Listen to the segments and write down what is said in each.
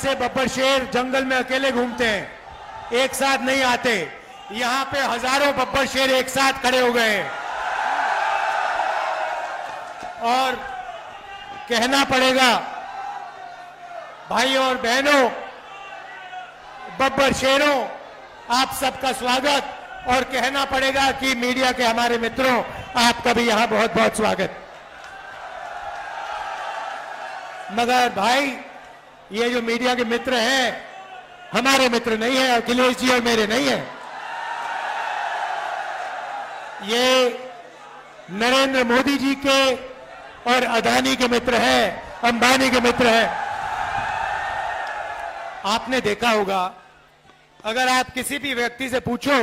से बब्बर शेर जंगल में अकेले घूमते हैं, एक साथ नहीं आते। यहां पे हजारों बब्बर शेर एक साथ खड़े हो गए और कहना पड़ेगा भाइयों और बहनों, बब्बर शेरों, आप सबका स्वागत। और कहना पड़ेगा कि मीडिया के हमारे मित्रों, आपका भी यहां बहुत बहुत स्वागत। मगर भाई, ये जो मीडिया के मित्र हैं, हमारे मित्र नहीं है, अखिलेश जी और मेरे नहीं है। ये नरेंद्र मोदी जी के और अदानी के मित्र हैं, अंबानी के मित्र हैं। आपने देखा होगा, अगर आप किसी भी व्यक्ति से पूछो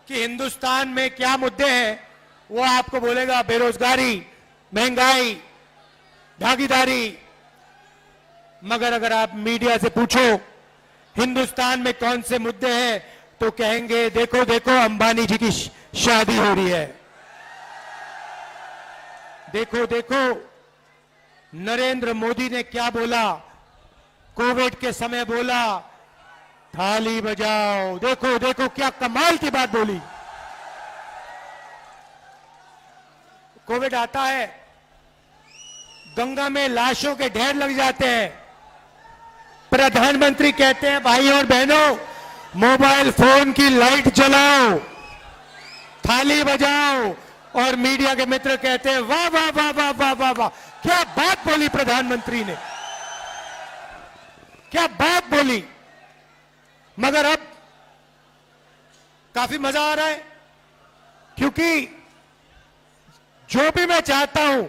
कि हिंदुस्तान में क्या मुद्दे हैं, वो आपको बोलेगा बेरोजगारी, महंगाई, भागीदारी। मगर अगर आप मीडिया से पूछो हिंदुस्तान में कौन से मुद्दे हैं, तो कहेंगे देखो देखो अंबानी जी की शादी हो रही है, देखो देखो नरेंद्र मोदी ने क्या बोला, कोविड के समय बोला थाली बजाओ, देखो देखो क्या कमाल की बात बोली। कोविड आता है, गंगा में लाशों के ढेर लग जाते हैं, प्रधानमंत्री कहते हैं भाई और बहनों, मोबाइल फोन की लाइट जलाओ, थाली बजाओ, और मीडिया के मित्र कहते हैं वाह वाह वाह वाह वाह वाह वाह, क्या बात बोली प्रधानमंत्री ने, क्या बात बोली। मगर अब काफी मजा आ रहा है, क्योंकि जो भी मैं चाहता हूं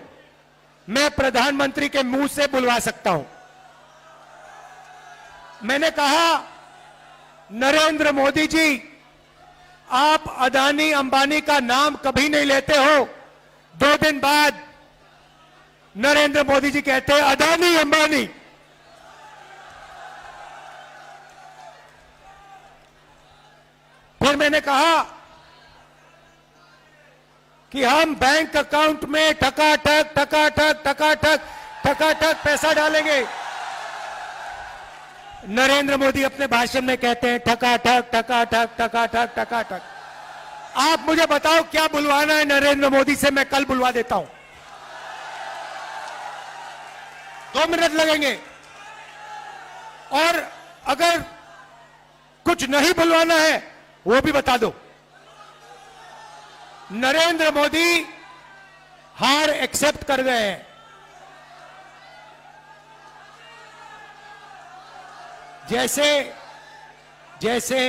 मैं प्रधानमंत्री के मुंह से बुलवा सकता हूं। मैंने कहा नरेंद्र मोदी जी, आप अदानी अंबानी का नाम कभी नहीं लेते हो, 2 दिन बाद नरेंद्र मोदी जी कहते हैं अदानी अंबानी। फिर मैंने कहा कि हम बैंक अकाउंट में ठकाठक ठकाठक ठकाठक ठकाठक पैसा डालेंगे। नरेंद्र मोदी अपने भाषण में कहते हैं ठकाठक ठकाठक ठकाठक ठकाठक। आप मुझे बताओ क्या बुलवाना है नरेंद्र मोदी से, मैं कल बुलवा देता हूं, 2 मिनट लगेंगे। और अगर कुछ नहीं बुलवाना है वो भी बता दो। नरेंद्र मोदी हार एक्सेप्ट कर गए हैं। जैसे जैसे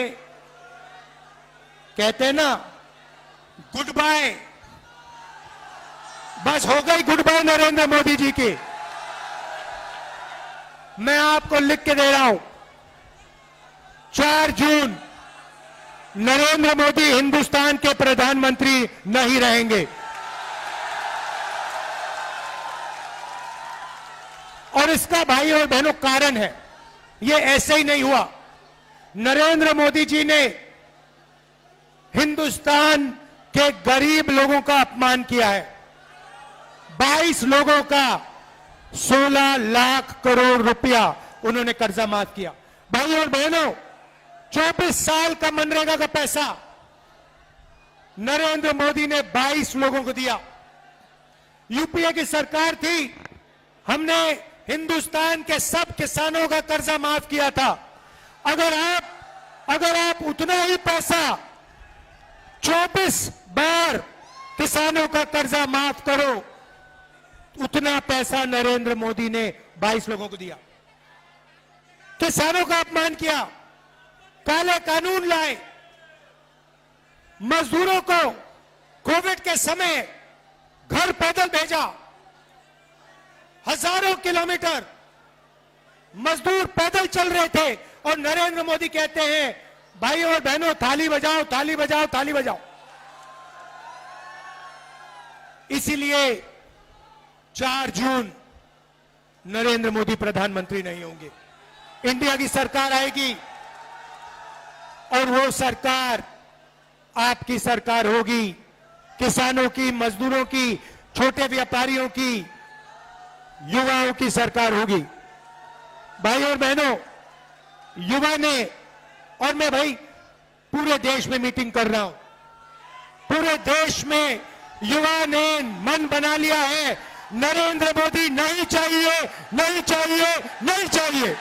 कहते हैं ना गुड बाय, बस हो गई गुड बाय नरेंद्र मोदी जी की। मैं आपको लिख के दे रहा हूं, 4 जून नरेंद्र मोदी हिंदुस्तान के प्रधानमंत्री नहीं रहेंगे। और इसका भाई और बहनों कारण है, ये ऐसे ही नहीं हुआ। नरेंद्र मोदी जी ने हिंदुस्तान के गरीब लोगों का अपमान किया है। 22 लोगों का 16 लाख करोड़ रुपया उन्होंने कर्जा माफ किया। भाई और बहनों, 24 साल का मनरेगा का पैसा नरेंद्र मोदी ने 22 लोगों को दिया। यूपीए की सरकार थी, हमने हिंदुस्तान के सब किसानों का कर्जा माफ किया था। अगर आप उतना ही पैसा 24 बार किसानों का कर्जा माफ करो, उतना पैसा नरेंद्र मोदी ने 22 लोगों को दिया। किसानों का अपमान किया, काले कानून लाए, मजदूरों को कोविड के समय घर पैदल भेजा, हजारों किलोमीटर मजदूर पैदल चल रहे थे, और नरेंद्र मोदी कहते हैं भाई और बहनों थाली बजाओ थाली बजाओ थाली बजाओ। इसीलिए 4 जून नरेंद्र मोदी प्रधानमंत्री नहीं होंगे, इंडिया की सरकार आएगी, और वो सरकार आपकी सरकार होगी, किसानों की, मजदूरों की, छोटे व्यापारियों की, युवाओं की सरकार होगी। भाई और बहनों, युवा ने, और मैं भाई पूरे देश में मीटिंग कर रहा हूं, पूरे देश में युवा ने मन बना लिया है, नरेंद्र मोदी नहीं चाहिए, नहीं चाहिए, नहीं चाहिए।